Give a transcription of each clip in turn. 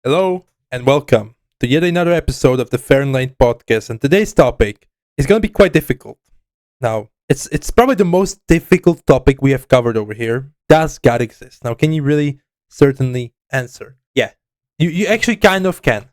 Hello and welcome to yet another episode of the Fahrenheit podcast. And today's topic is going to be quite difficult. Now, it's probably the most difficult topic we have covered over here. Does God exist? Now, can you really certainly answer? Yeah, you actually kind of can.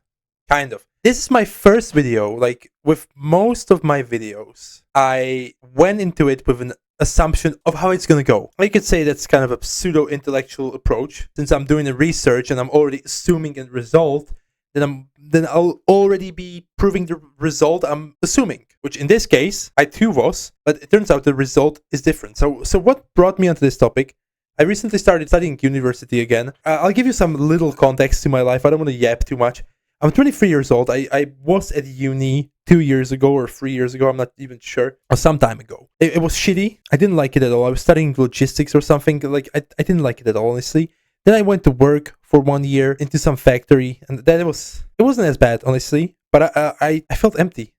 Kind of. This is my first video. Like with most of my videos, I went into it with an assumption of how it's going to go. I could say that's kind of a pseudo-intellectual approach. Since I'm doing the research and I'm already assuming a result, then I'll already be proving the result I'm assuming. Which in this case, I too was, but it turns out the result is different. So what brought me onto this topic? I recently started studying university again. I'll give you some little context to my life. I don't want to yap too much. I'm 23 years old. I was at uni 2 years ago or 3 years ago. I'm not even sure. Or some time ago. It was shitty. I didn't like it at all. I was studying logistics or something. Like I didn't like it at all, honestly. Then I went to work for 1 year into some factory, and then it wasn't as bad, honestly. But I felt empty.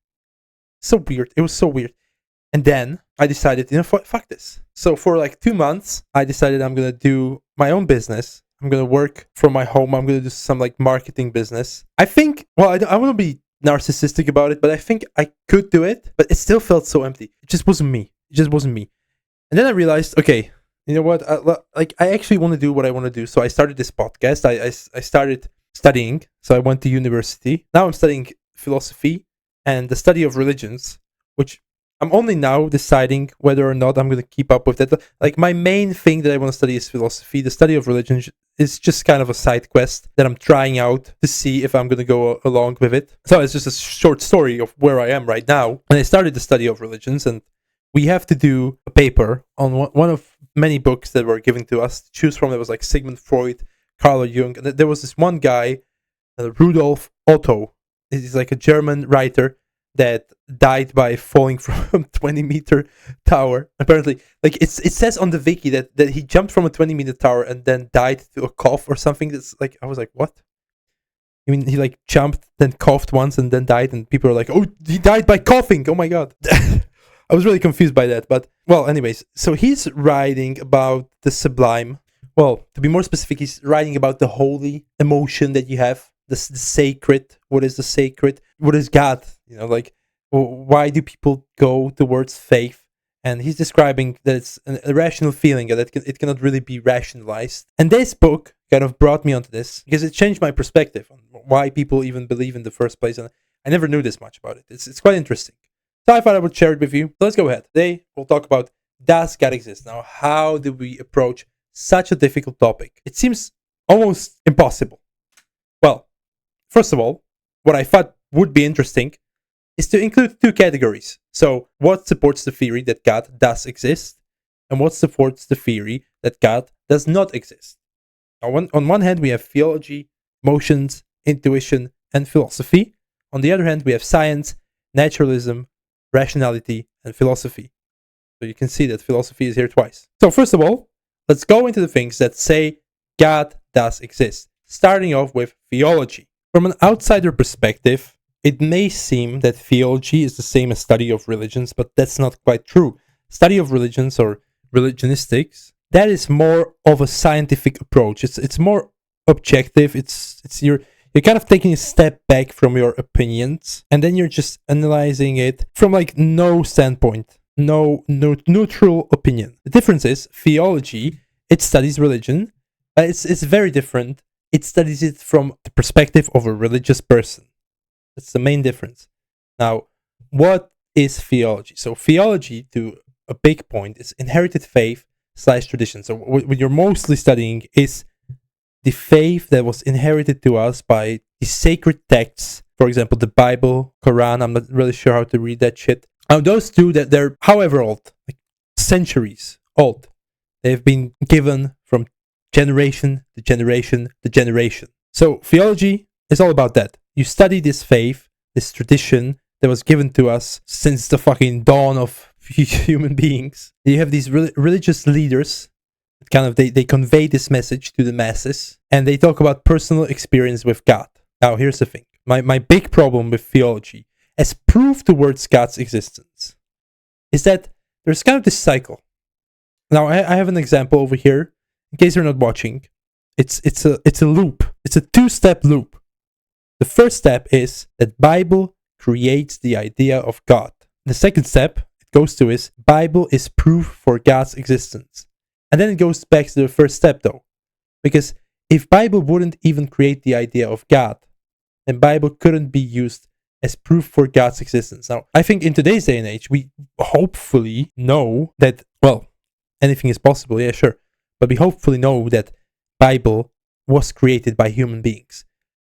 So weird. It was so weird. And then I decided, fuck this. So for like 2 months, I decided I'm gonna do my own business. I'm gonna work from my home. I'm gonna do some like marketing business. I think, well, I want to be narcissistic about it, but I think I could do it. But it still felt so empty. It just wasn't me. It just wasn't me. And then I realized, okay, you know what? I actually want to do what I want to do. So I started this podcast. I started studying. So I went to university. Now I'm studying philosophy and the study of religions, which I'm only now deciding whether or not I'm going to keep up with that. Like, my main thing that I want to study is philosophy. The study of religion is just kind of a side quest that I'm trying out to see if I'm going to go along with it. So it's just a short story of where I am right now. And I started the study of religions, and we have to do a paper on one of many books that were given to us to choose from. It was like Sigmund Freud, Carl Jung. And there was this one guy, Rudolf Otto. He's like a German writer that died by falling from a 20-meter tower. Apparently, like it says on the wiki that he jumped from a 20-meter tower and then died to a cough or something. That's like, I was like, what? I mean, he like jumped, then coughed once, and then died, and people are like, oh, he died by coughing. Oh my god. I was really confused by that. But well, anyways, so he's writing about the sublime. Well, to be more specific, he's writing about the holy emotion that you have. The sacred. What is the sacred? What is God? Like, why do people go towards faith? And he's describing that it's an irrational feeling, that it cannot really be rationalized. And this book kind of brought me onto this because it changed my perspective on why people even believe in the first place. And I never knew this much about it. It's quite interesting. So I thought I would share it with you. So let's go ahead. Today we'll talk about, does God exist? Now, how do we approach such a difficult topic? It seems almost impossible. Well, first of all, what I thought would be interesting is to include two categories. So, what supports the theory that God does exist, and what supports the theory that God does not exist. Now, on one hand, we have theology, emotions, intuition, and philosophy. On the other hand, we have science, naturalism, rationality, and philosophy. So you can see that philosophy is here twice. So first of all, let's go into the things that say God does exist, starting off with theology. From an outsider perspective, it may seem that theology is the same as study of religions, but that's not quite true. Study of religions, or religionistics, that is more of a scientific approach. It's more objective. You're kind of taking a step back from your opinions, and then you're just analyzing it from like no standpoint, no neutral opinion. The difference is theology, it studies religion, but it's very different. It studies it from the perspective of a religious person. That's the main difference. Now, what is theology? So theology, to a big point, is inherited faith / tradition. So what you're mostly studying is the faith that was inherited to us by the sacred texts. For example, the Bible, Quran. I'm not really sure how to read that shit. Now, those two, that they're however old, like centuries old, they've been given from generation to generation to generation. So theology is all about that. You study this faith, this tradition that was given to us since the fucking dawn of human beings. You have these religious leaders, kind of they convey this message to the masses, and they talk about personal experience with God. Now, here's the thing. My big problem with theology, as proof towards God's existence, is that there's kind of this cycle. Now, I have an example over here. In case you're not watching, it's a loop. It's a 2-step loop. The first step is that Bible creates the idea of God. The second step it goes to is Bible is proof for God's existence. And then it goes back to the first step though. Because if Bible wouldn't even create the idea of God, then Bible couldn't be used as proof for God's existence. Now, I think in today's day and age, we hopefully know that, well, anything is possible, yeah, sure. But we hopefully know that Bible was created by human beings.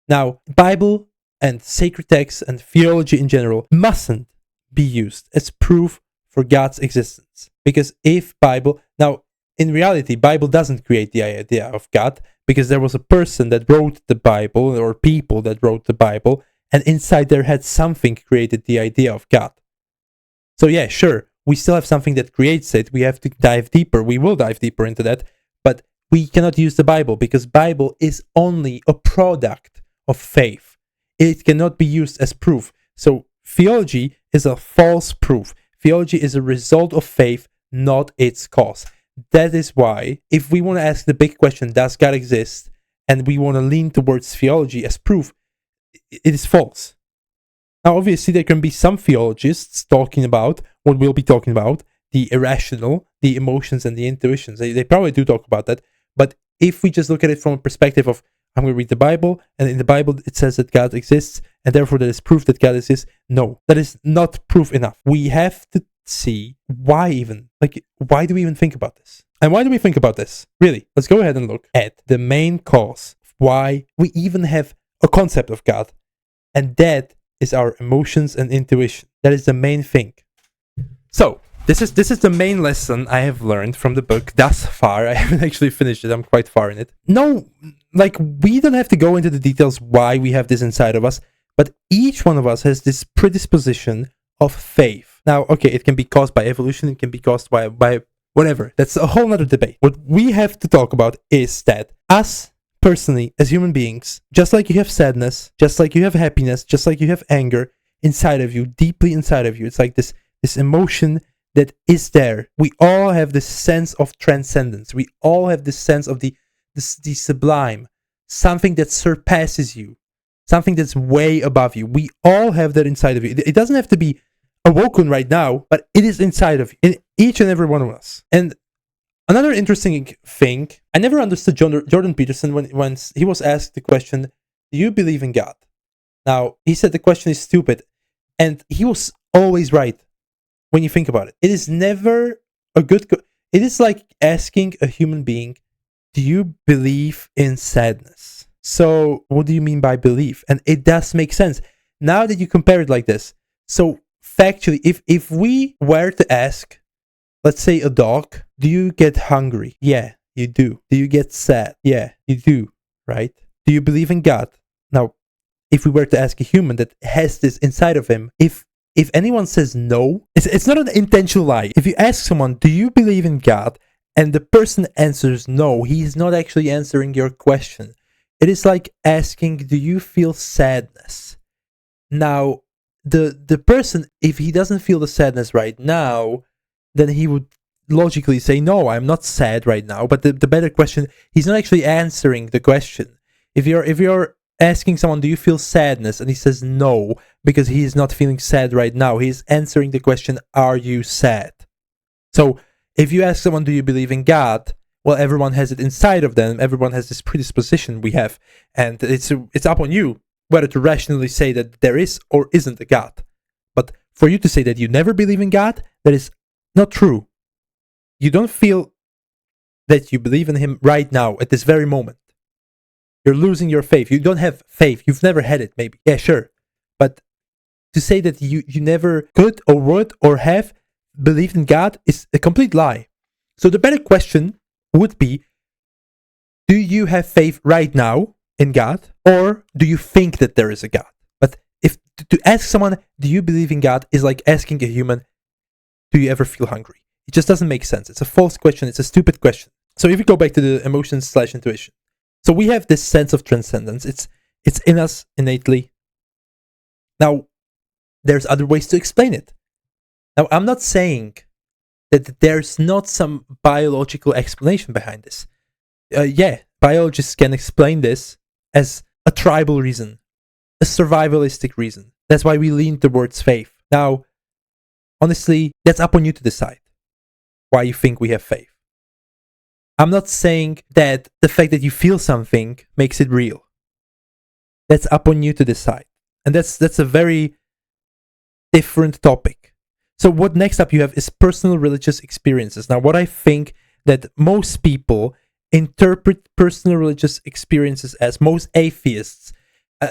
Now, Bible and sacred texts and theology in general mustn't be used as proof for God's existence. Because if Bible, now, in reality, Bible doesn't create the idea of God, because there was a person that wrote the Bible, or people that wrote the Bible, and inside their head something created the idea of God. So yeah, sure, we still have something that creates it. We have to dive deeper. We will dive deeper into that, but we cannot use the Bible because Bible is only a product of faith. It cannot be used as proof. So theology is a false proof. Theology is a result of faith, not its cause. That is why, if we want to ask the big question, does God exist, and we want to lean towards theology as proof, it is false. Now, obviously, there can be some theologists talking about what we'll be talking about, the irrational, the emotions, and the intuitions. They probably do talk about that. But if we just look at it from a perspective of, I'm going to read the Bible, and in the Bible it says that God exists, and therefore that is proof that God exists. No, that is not proof enough. We have to see why even. Why do we even think about this? And why do we think about this? Really, let's go ahead and look at the main cause of why we even have a concept of God. And that is our emotions and intuition. That is the main thing. So, this is the main lesson I have learned from the book thus far. I haven't actually finished it. I'm quite far in it. No, we don't have to go into the details why we have this inside of us, but each one of us has this predisposition of faith. Now, okay, it can be caused by evolution. It can be caused by whatever. That's a whole nother debate. What we have to talk about is that us, personally, as human beings, just like you have sadness, just like you have happiness, just like you have anger inside of you, deeply inside of you, it's like this emotion that is there. We all have this sense of transcendence. We all have this sense of the sublime, something that surpasses you, something that's way above you. We all have that inside of you. It doesn't have to be awoken right now, but it is inside of you, in each and every one of us. And another interesting thing, I never understood Jordan Peterson when he was asked the question, do you believe in God? Now, he said the question is stupid, and he was always right when you think about it. It is never a good... It is like asking a human being, do you believe in sadness? So, what do you mean by belief? And it does make sense. Now that you compare it like this, so factually, if we were to ask, let's say a dog, do you get hungry? Yeah, you do. Do you get sad? Yeah, you do, right? Do you believe in God? Now, if we were to ask a human that has this inside of him, if anyone says no, it's not an intentional lie. If you ask someone, do you believe in God? And the person answers no, he is not actually answering your question. It is like asking, do you feel sadness? Now, the person, if he doesn't feel the sadness right now, then he would logically say, no, I'm not sad right now. But the better question, he's not actually answering the question. If you're asking someone, do you feel sadness? And he says no, because he is not feeling sad right now. He's answering the question, are you sad? So if you ask someone, do you believe in God? Well, everyone has it inside of them. Everyone has this predisposition we have. And it's up on you whether to rationally say that there is or isn't a God. But for you to say that you never believe in God, that is not true. You don't feel that you believe in him right now, at this very moment. You're losing your faith. You don't have faith. You've never had it, maybe. Yeah, sure. But to say that you never could or would or have believed in God is a complete lie. So the better question would be, do you have faith right now in God, or do you think that there is a God? But if to ask someone, do you believe in God, is like asking a human, do you ever feel hungry? It just doesn't make sense. It's a false question. It's a stupid question. So if we go back to the emotions/intuition, so we have this sense of transcendence. It's in us innately. Now, there's other ways to explain it. Now, I'm not saying that there's not some biological explanation behind this. Yeah, biologists can explain this as a tribal reason. a survivalistic reason. That's why we lean towards faith. Now, honestly, that's up on you to decide why you think we have faith. I'm not saying that the fact that you feel something makes it real. That's up on you to decide. And that's a very different topic. So what next up you have is personal religious experiences. Now, what I think that most people interpret personal religious experiences as, most atheists,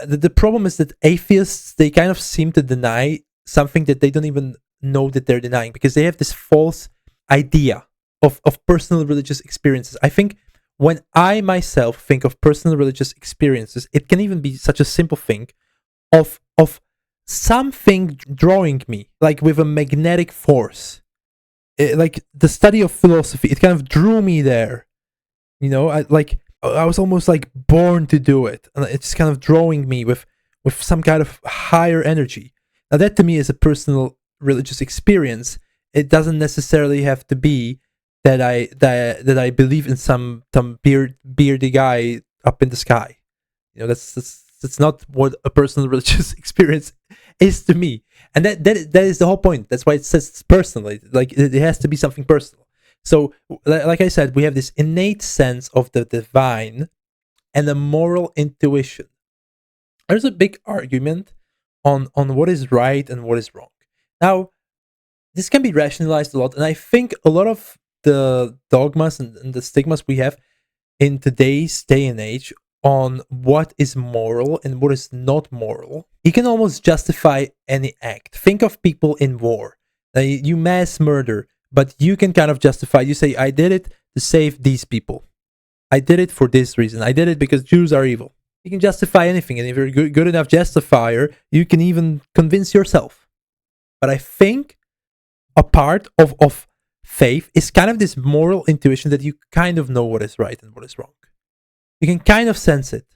the problem is that atheists, they kind of seem to deny something that they don't even know that they're denying, because they have this false idea of personal religious experiences. I think when I myself think of personal religious experiences, it can even be such a simple thing of something drawing me, like with a magnetic force. Like the study of philosophy, it kind of drew me there. You know, I was almost like born to do it. And it's kind of drawing me with some kind of higher energy. Now that to me is a personal religious experience. It doesn't necessarily have to be that I believe in some beardy guy up in the sky. You know, that's not what a personal religious experience is to me. And that is the whole point. That's why it says it's personal. Like it has to be something personal. So, like I said, we have this innate sense of the divine and a moral intuition. There's a big argument on what is right and what is wrong. Now, this can be rationalized a lot, and I think a lot of the dogmas and the stigmas we have in today's day and age on what is moral and what is not moral, you can almost justify any act. Think of people in war. You mass murder, but you can kind of justify, you say, I did it to save these people. I did it for this reason. I did it because Jews are evil. You can justify anything, and if you're a good enough justifier, you can even convince yourself. But I think a part of faith is kind of this moral intuition that you kind of know what is right and what is wrong. You can kind of sense it.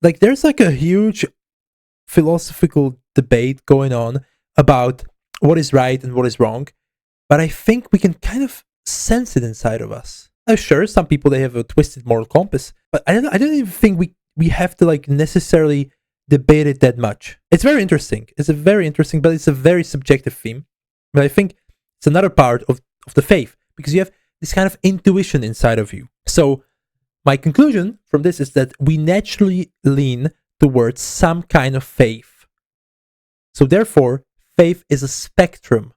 Like there's like a huge philosophical debate going on about what is right and what is wrong, but I think we can kind of sense it inside of us. Now, sure, some people, they have a twisted moral compass, but I don't even think we have to like necessarily debate it that much. It's very interesting. It's a very interesting, but it's a very subjective theme. But I think it's another part of the faith, because you have this kind of intuition inside of you. So my conclusion from this is that we naturally lean towards some kind of faith. So therefore, faith is a spectrum.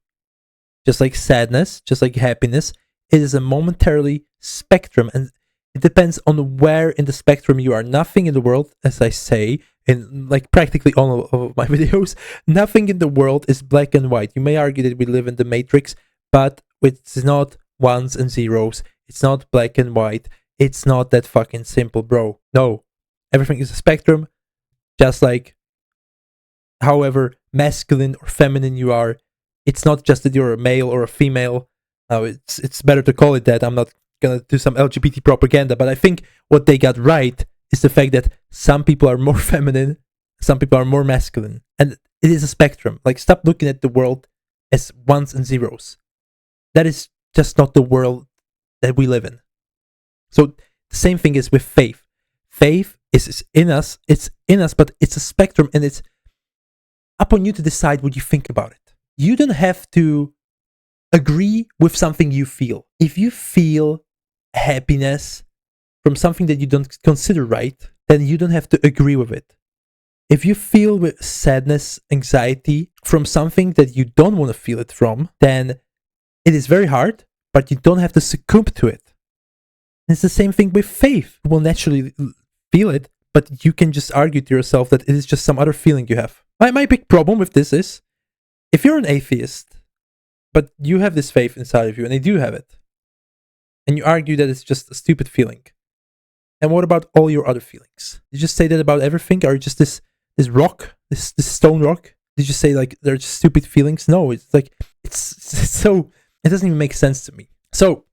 Just like sadness, just like happiness, it is a momentarily spectrum, and it depends on where in the spectrum you are. Nothing in the world, as I say in like practically all of my videos, nothing in the world is black and white. You may argue that we live in the matrix, but it's not ones and zeros. It's not black and white. It's not that fucking simple, bro. No, everything is a spectrum. Just like however masculine or feminine you are, it's not just that you're a male or a female. Now, it's better to call it that. I'm not gonna do some LGBT propaganda, but I think what they got right is the fact that some people are more feminine, some people are more masculine, and it is a spectrum. Like, stop looking at the world as ones and zeros. That is just not the world that we live in. So the same thing is with faith. Faith is in us. It's in us, but it's a spectrum, and it's up on you to decide what you think about it. You don't have to agree with something you feel. If you feel happiness from something that you don't consider right, then you don't have to agree with it. If you feel with sadness, anxiety from something that you don't want to feel it from, then it is very hard, but you don't have to succumb to it. And it's the same thing with faith. You will naturally feel it, but you can just argue to yourself that it is just some other feeling you have. My big problem with this is, if you're an atheist, but you have this faith inside of you, and they do have it, and you argue that it's just a stupid feeling, and what about all your other feelings? Did you just say that about everything? Or just this rock, this stone rock? Did you say like they're just stupid feelings? No, it's like it's so, it doesn't even make sense to me. So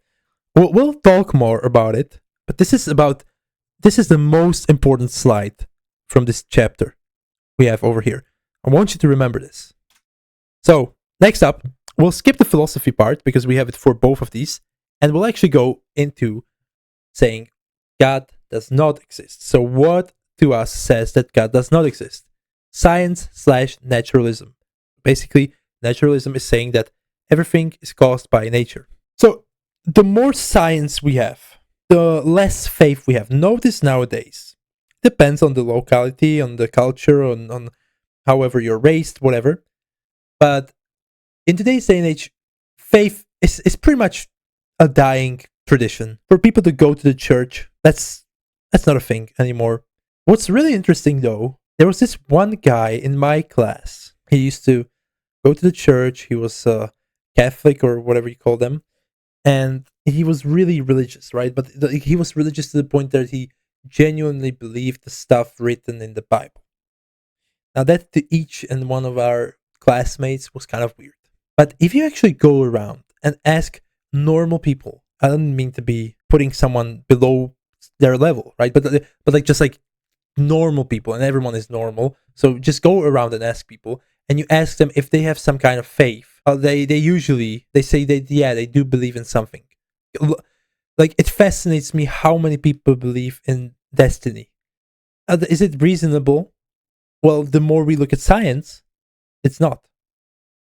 we'll talk more about it, but this is the most important slide from this chapter we have over here. I want you to remember this. So next up, we'll skip the philosophy part because we have it for both of these, and we'll actually go into saying God does not exist. So what to us says that God does not exist? science slash naturalism. Basically, naturalism is saying that everything is caused by nature. So the more science we have, the less faith we have. Notice nowadays, depends on the locality, on the culture, on however you're raised, whatever. But in today's day and age, faith is pretty much a dying tradition. For people to go to the church, that's not a thing anymore. What's really interesting though, there was this one guy in my class. He used to go to the church. He was Catholic or whatever you call them, and he was really religious, right? But he was religious to the point that he genuinely believed the stuff written in the Bible. Now that to each and one of our classmates was kind of weird. But if you actually go around and ask normal people, I don't mean to be putting someone below their level, right? But like just like normal people, and everyone is normal. So just go around and ask people, and you ask them if they have some kind of faith. They usually they say they do believe in something. Like, it fascinates me how many people believe in destiny. Is it reasonable? Well, the more we look at science, it's not.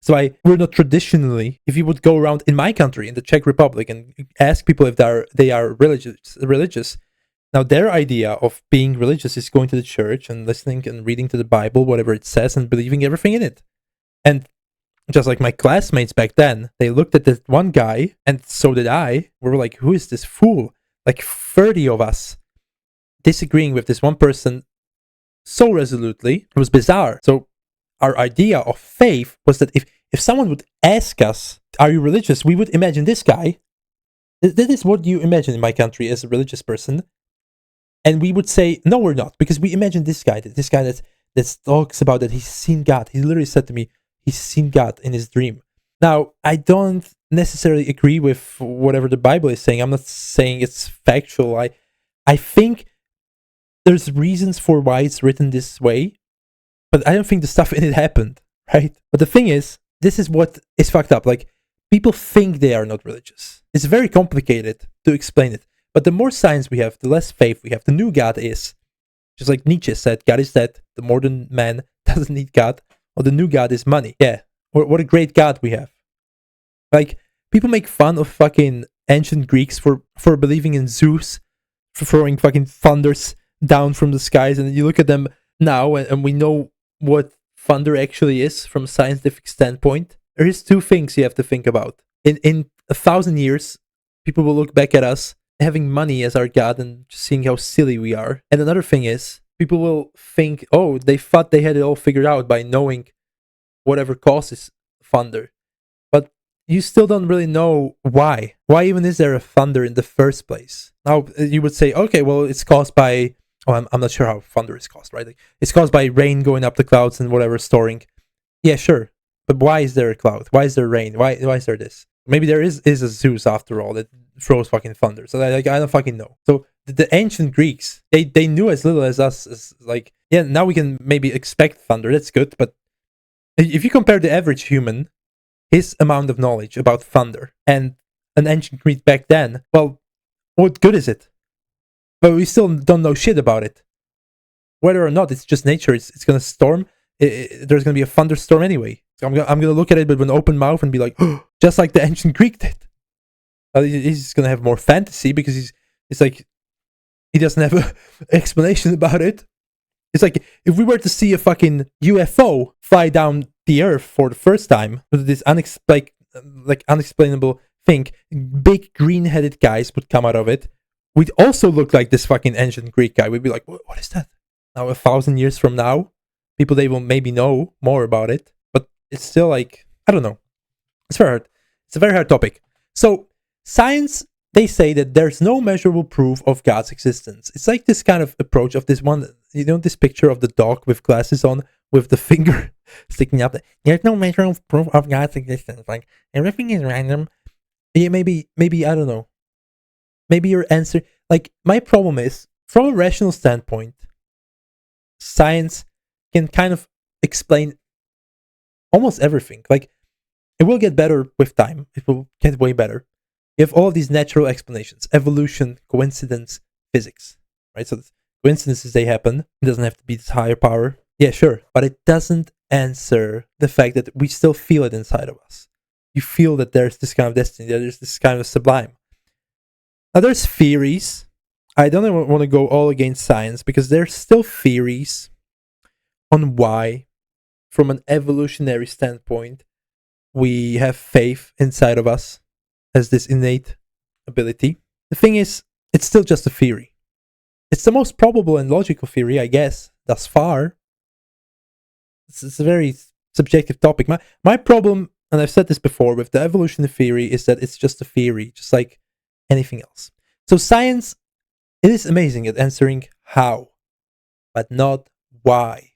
That's why we're not traditionally. If you would go around in my country, in the Czech Republic, and ask people if they are religious, now their idea of being religious is going to the church and listening and reading to the Bible, whatever it says, and believing everything in it. And just like my classmates back then, they looked at this one guy, and so did I. We were like, who is this fool? Like 30 of us disagreeing with this one person so resolutely. It was bizarre. So our idea of faith was that if someone would ask us, are you religious? We would imagine this guy. That is what you imagine in my country as a religious person. And we would say, no, we're not. Because we imagine this guy that talks about that he's seen God. He literally said to me, he's seen God in his dream. Now, I don't necessarily agree with whatever the Bible is saying. I'm not saying it's factual. I think there's reasons for why it's written this way, but I don't think the stuff in it happened, right? But the thing is, this is what is fucked up. Like, people think they are not religious. It's very complicated to explain it. But the more science we have, the less faith we have. The new God is, just like Nietzsche said, God is dead. The modern man doesn't need God. Or the new God is money. Yeah. What a great God we have. Like, people make fun of fucking ancient Greeks for believing in Zeus, for throwing fucking thunders down from the skies. And you look at them now, and we know what thunder actually is from a scientific standpoint. There is two things you have to think about. In 1,000 years, people will look back at us having money as our God and just seeing how silly we are. And another thing is, people will think, oh, they thought they had it all figured out by knowing whatever causes thunder. But you still don't really know why. Why even is there a thunder in the first place? Now, you would say, okay, well, it's caused by, I'm not sure how thunder is caused, right? Like, it's caused by rain going up the clouds and whatever storing. Yeah, sure. But why is there a cloud? Why is there rain? Why is there this? Maybe there is a Zeus after all that throws fucking thunder. So I don't fucking know. So the ancient Greeks, they knew as little as us. As like, yeah, now we can maybe expect thunder. That's good. But if you compare the average human, his amount of knowledge about thunder and an ancient Greek back then, well, what good is it? But we still don't know shit about it. Whether or not it's just nature, it's gonna storm. There's gonna be a thunderstorm anyway. So I'm gonna look at it with an open mouth and be like, oh, just like the ancient Greek did. He's gonna have more fantasy because it's like he doesn't have an explanation about it. It's like if we were to see a fucking UFO fly down the Earth for the first time with this unexplainable thing, big green-headed guys would come out of it. We'd also look like this fucking ancient Greek guy. We'd be like, what is that? Now 1,000 years from now, people, they will maybe know more about it, but it's still like, I don't know. It's very hard. It's a very hard topic. So science, they say that there's no measurable proof of God's existence. It's like this kind of approach of this one, you know, this picture of the dog with glasses on, with the finger sticking up. There's no measurable proof of God's existence. Like, everything is random. Yeah, maybe, I don't know. Maybe your answer, like, my problem is, from a rational standpoint, science can kind of explain almost everything. Like, it will get better with time. It will get way better. You have all of these natural explanations: evolution, coincidence, physics, right? So coincidences, they happen. It doesn't have to be this higher power. Yeah, sure, but it doesn't answer the fact that we still feel it inside of us. You feel that there's this kind of destiny, that there's this kind of sublime. Now, there's theories. I don't want to go all against science because there's still theories on why, from an evolutionary standpoint, we have faith inside of us as this innate ability. The thing is, it's still just a theory. It's the most probable and logical theory, I guess, thus far. It's a very subjective topic. My problem, and I've said this before, with the evolutionary theory is that it's just a theory, just like anything else. So science, it is amazing at answering how, but not why.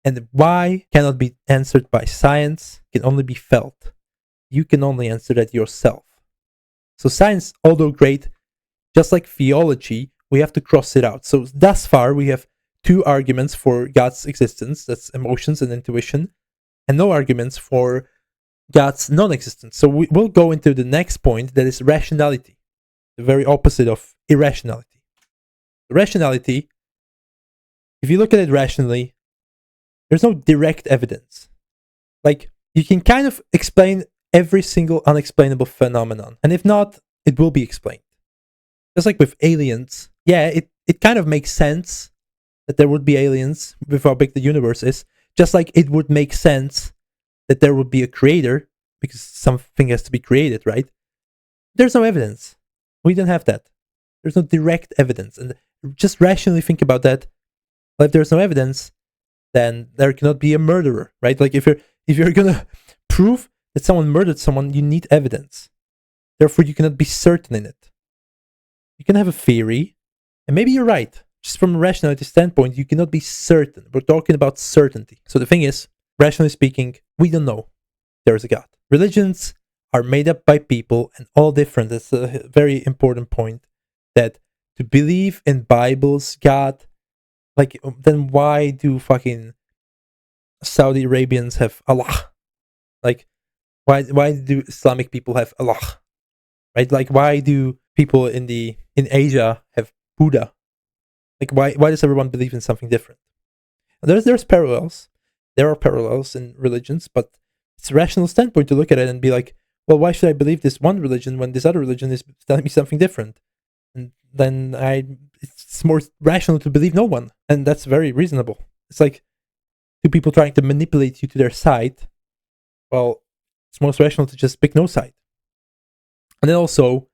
And the why cannot be answered by science, can only be felt. You can only answer that yourself. So science, although great, just like theology, we have to cross it out. So thus far, we have two arguments for God's existence, that's emotions and intuition, and no arguments for God's non-existence. So we'll go into the next point, that is rationality, the very opposite of irrationality. Rationality, if you look at it rationally, there's no direct evidence. Like, you can kind of explain every single unexplainable phenomenon, and if not, it will be explained. Just like with aliens, yeah, it kind of makes sense that there would be aliens with how big the universe is, just like it would make sense that there would be a creator, because something has to be created, right? There's no evidence. We don't have that. There's no direct evidence. And just rationally think about that. Well, if there's no evidence, then there cannot be a murderer, right? Like if you're gonna prove that someone murdered someone, you need evidence. Therefore, you cannot be certain in it. You can have a theory, and maybe you're right. Just from a rationality standpoint, you cannot be certain. We're talking about certainty. So the thing is, rationally speaking, we don't know there is a God. Religions are made up by people and all different. That's a very important point. That to believe in Bible's God, like, then why do fucking Saudi Arabians have Allah? Like, why do Islamic people have Allah? Right? Like, why do people in Asia have Buddha? Like, why does everyone believe in something different? There's parallels. There are parallels in religions, but it's a rational standpoint to look at it and be like, well, why should I believe this one religion when this other religion is telling me something different? And then it's more rational to believe no one, and that's very reasonable. It's like two people trying to manipulate you to their side. Well, it's most rational to just pick no side. And then also,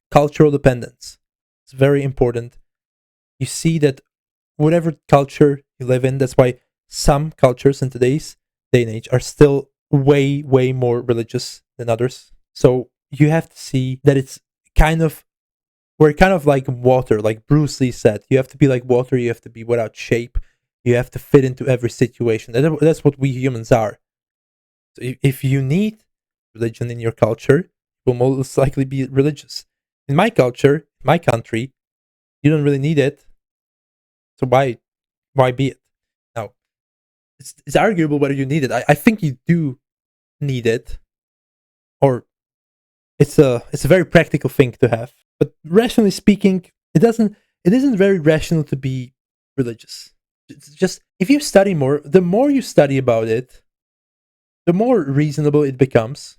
cultural dependence. It's very important. You see that whatever culture you live in, that's why some cultures in today's day and age are still way, way more religious than others. So you have to see that we're kind of like water, like Bruce Lee said. You have to be like water, you have to be without shape, you have to fit into every situation. That's what we humans are. So if you need religion in your culture, you will most likely be religious. In my culture, my country, you don't really need it. So why be it? Now, it's arguable whether you need it. I think you do need it, or it's a very practical thing to have. But rationally speaking, it isn't very rational to be religious. It's just, if you study more, the more you study about it, the more reasonable it becomes,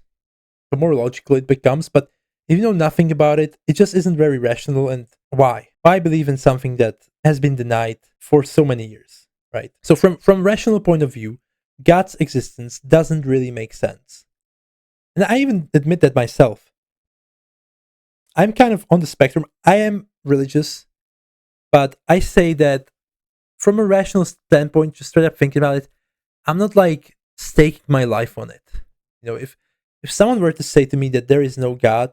the more logical it becomes. But if you know nothing about it, it just isn't very rational. And why? Why believe in something that has been denied for so many years, right? So from a rational point of view, God's existence doesn't really make sense. And I even admit that myself. I'm kind of on the spectrum. I am religious, but I say that from a rational standpoint, just straight up thinking about it, I'm not like staking my life on it. You know, if someone were to say to me that there is no God,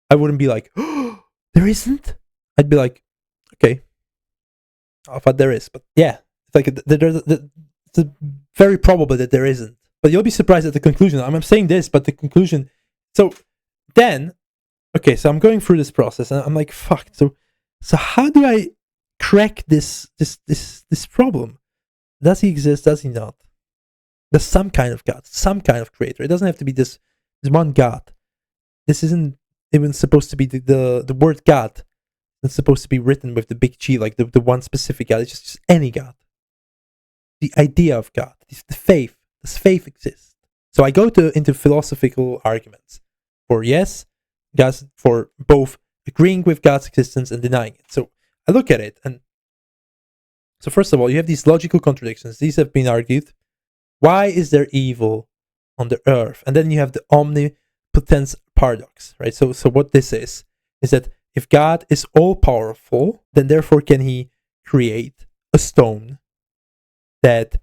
I wouldn't be like, oh, there isn't? I'd be like, okay, I thought there is. But yeah, it's like it's very probable that there isn't. But you'll be surprised at the conclusion. I'm saying this, but the conclusion. So then, okay, so I'm going through this process, and I'm like, fuck. So how do I crack this problem? Does he exist? Does he not? There's some kind of God, some kind of creator. It doesn't have to be this one God. This isn't even supposed to be the word God. It's supposed to be written with the big G, like the one specific God. It's just any God. the idea of God, the faith. Does faith exist? So I go into philosophical arguments for yes, God's, for both agreeing with God's existence and denying it. So I look at it, and so first of all, you have these logical contradictions. These have been argued. Why is there evil on the earth? And then you have the omnipotence paradox, right? So what this is that if God is all powerful, then therefore can he create a stone that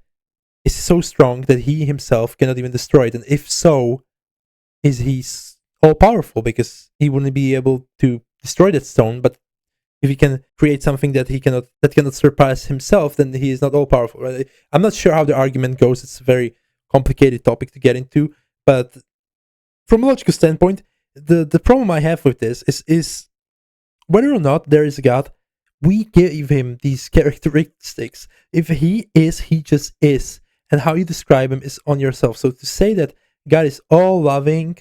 is so strong that he himself cannot even destroy it? And if so, is he all powerful because he wouldn't be able to destroy that stone? But if he can create something that cannot surpass himself, then he is not all powerful, right? I'm not sure how the argument goes. It's a very complicated topic to get into, but from a logical standpoint, the problem I have with this is whether or not there is a God, we give him these characteristics. If he is, he just is. And how you describe him is on yourself. So to say that God is all loving,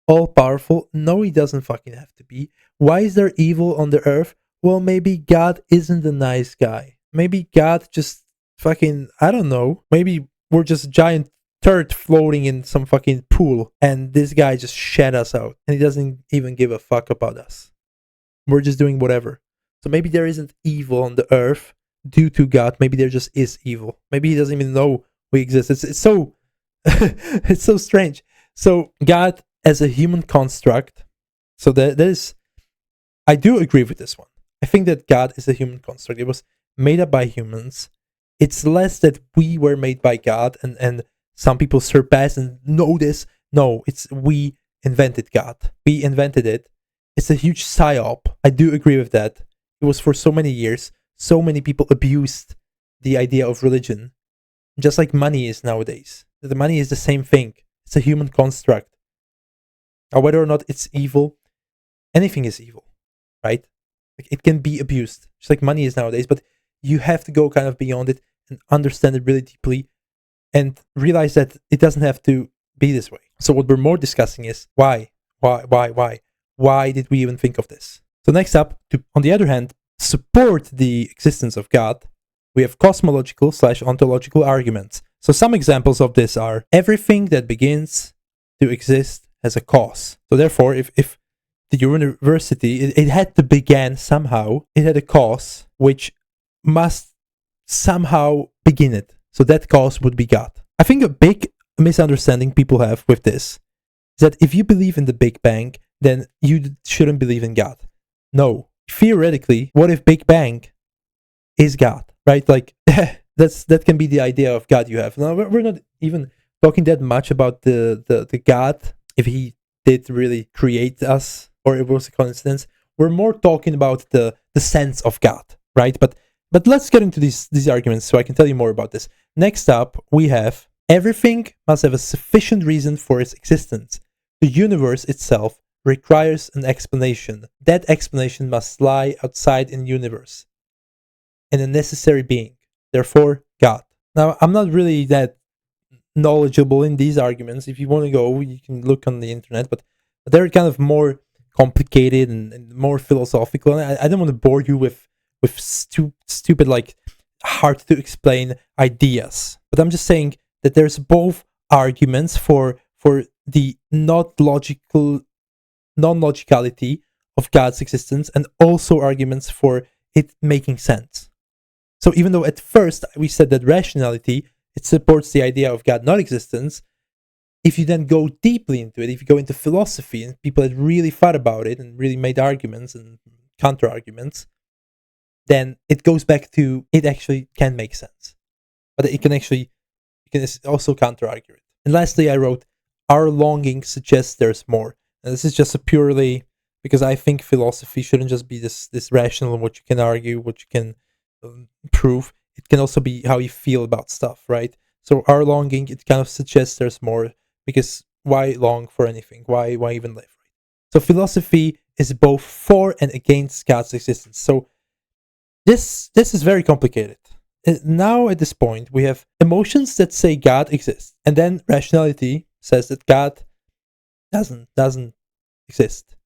all powerful, no, he doesn't fucking have to be. Why is there evil on the earth? Well, maybe God isn't a nice guy. Maybe God just fucking, I don't know. Maybe we're just a giant turd floating in some fucking pool and this guy just shat us out and he doesn't even give a fuck about us. We're just doing whatever. So maybe there isn't evil on the earth due to God. Maybe there just is evil. Maybe he doesn't even know we exist. It's so it's so strange. So God as a human construct. So that is, I do agree with this one. I think that God is a human construct. It was made up by humans. It's less that we were made by God and some people surpass and know this. No, it's we invented God. We invented it. It's a huge psyop. I do agree with that. It was for so many years. So many people abused the idea of religion. Just like money is nowadays. The money is the same thing. It's a human construct. Now, whether or not it's evil, anything is evil, right? Like, it can be abused, just like money is nowadays, but you have to go kind of beyond it and understand it really deeply and realize that it doesn't have to be this way. So what we're more discussing is why? Why did we even think of this? So next up, to, on the other hand, support the existence of God, we have cosmological/ontological arguments. So some examples of this are everything that begins to exist has a cause. So therefore, if the university, it had to begin somehow, it had a cause which must somehow begin it. So that cause would be God. I think a big misunderstanding people have with this is that if you believe in the Big Bang, then you shouldn't believe in God. No. Theoretically, what if Big Bang is God, right? Like, that can be the idea of God you have. Now, we're not even talking that much about the God, if he did really create us, or it was a coincidence. We're more talking about the sense of God, right? But let's get into these arguments so I can tell you more about this. Next up, we have everything must have a sufficient reason for its existence. The universe itself requires an explanation. That explanation must lie outside in the universe, and a necessary being. Therefore, God. Now, I'm not really that knowledgeable in these arguments. If you want to go, you can look on the internet, but they're kind of more complicated and more philosophical. And I don't want to bore you with stupid, like, hard to explain ideas. But I'm just saying that there's both arguments for the non-logicality of God's existence, and also arguments for it making sense. So even though at first we said that rationality, it supports the idea of God not existence, if you then go deeply into it, if you go into philosophy and people had really thought about it and really made arguments and counter-arguments, then it goes back to it actually can make sense. But you can also counter-argue it. And lastly, I wrote, our longing suggests there's more. And this is just a purely, because I think philosophy shouldn't just be this rational, what you can argue, what you can prove. It can also be how you feel about stuff, right? So our longing, it kind of suggests there's more, because why long for anything? Why even live, right? So philosophy is both for and against God's existence. So this is very complicated. Now at this point, we have emotions that say God exists, and then rationality says that God doesn't exist,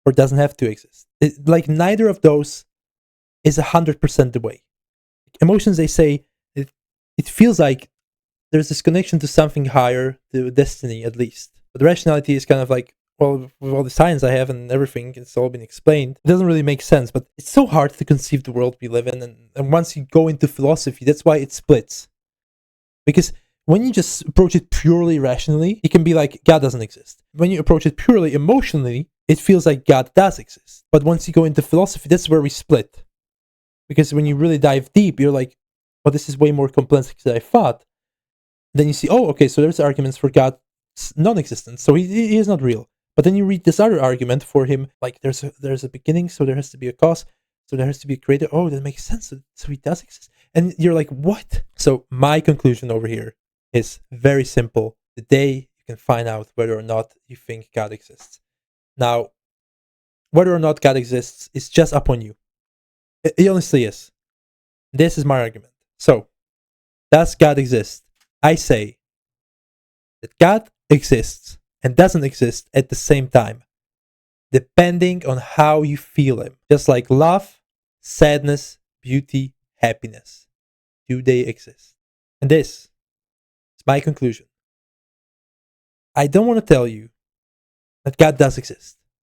or doesn't have to exist. Like, neither of those is 100% the way. Emotions, they say it feels like there's this connection to something higher, to destiny at least. But the rationality is kind of like, well, with all the science I have and everything, it's all been explained. It doesn't really make sense, but it's so hard to conceive the world we live in. And once you go into philosophy, that's why it splits. Because when you just approach it purely rationally, it can be like God doesn't exist. When you approach it purely emotionally, it feels like God does exist. But once you go into philosophy, that's where we split. Because when you really dive deep, you're like, well, this is way more complex than I thought. Then you see, oh, okay, so there's arguments for God's non-existence, so he is not real. But then you read this other argument for him, like there's a beginning, so there has to be a cause, so there has to be a creator. Oh, that makes sense. So he does exist. And you're like, what? So my conclusion over here is very simple. The day you can find out whether or not you think God exists. Now, whether or not God exists is just up on you. It honestly is. This is my argument. So, does God exist? I say that God exists and doesn't exist at the same time, depending on how you feel him. Just like love, sadness, beauty, happiness. Do they exist? And this is my conclusion. I don't want to tell you that God does exist.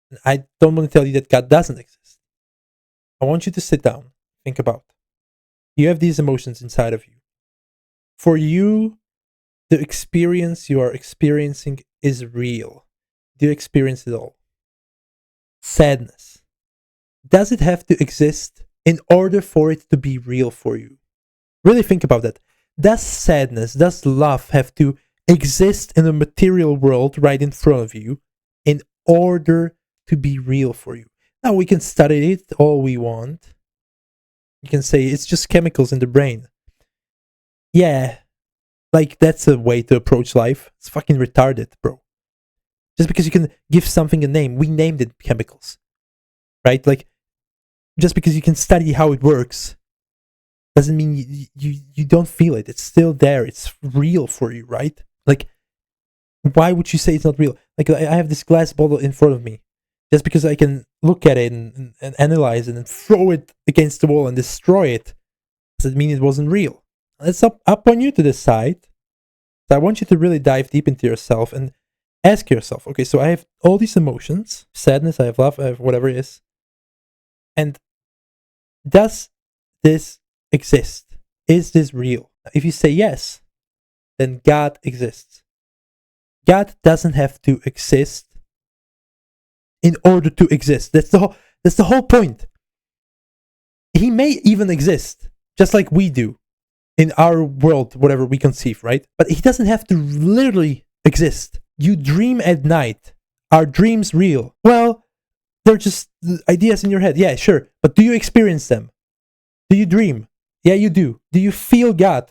And I don't want to tell you that God doesn't exist. I want you to sit down, think about. You have these emotions inside of you. For you, the experience you are experiencing is real. Do you experience it all? Sadness. Does it have to exist in order for it to be real for you? Really think about that. Does sadness, does love have to exist in a material world right in front of you in order to be real for you? Now, we can study it all we want. You can say it's just chemicals in the brain. Yeah, like that's a way to approach life. It's fucking retarded, bro. Just because you can give something a name, we named it chemicals, right? Like, just because you can study how it works doesn't mean you don't feel it. It's still there. It's real for you, right? Like, why would you say it's not real? Like, I have this glass bottle in front of me. Just because I can look at it and analyze it and throw it against the wall and destroy it, does it mean it wasn't real? It's up on you to decide. So I want you to really dive deep into yourself and ask yourself, okay, so I have all these emotions, sadness, I have love, I have whatever it is. And does this exist? Is this real? If you say yes, then God exists. God doesn't have to exist in order to exist. That's the whole point. He may even exist, just like we do, in our world, whatever we conceive, right? But he doesn't have to literally exist. You dream at night. Are dreams real? Well, they're just ideas in your head. Yeah, sure. But do you experience them? Do you dream? Yeah, you do. Do you feel God?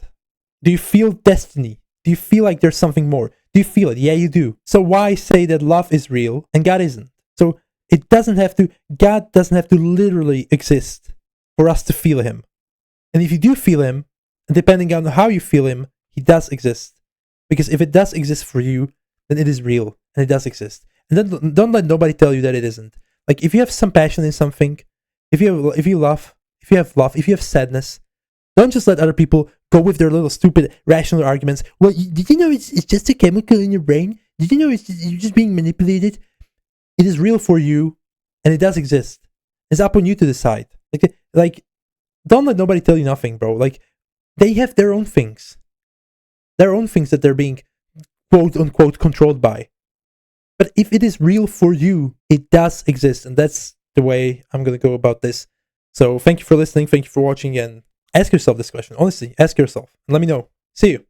Do you feel destiny? Do you feel like there's something more? Do you feel it? Yeah, you do. So why say that love is real and God isn't? So God doesn't have to literally exist for us to feel him. And if you do feel him, depending on how you feel him, he does exist. Because if it does exist for you, then it is real and it does exist. And then don't let nobody tell you that it isn't. Like, if you have some passion in something, if you have sadness, don't just let other people go with their little stupid rational arguments. Well, did you know it's just a chemical in your brain? Did you know you're just being manipulated? It is real for you, and it does exist. It's up on you to decide. Like, don't let nobody tell you nothing, bro. Like, they have their own things that they're being quote unquote controlled by. But if it is real for you, it does exist, and that's the way I'm gonna go about this. So thank you for listening, thank you for watching, and ask yourself this question. Honestly, ask yourself and let me know. See you.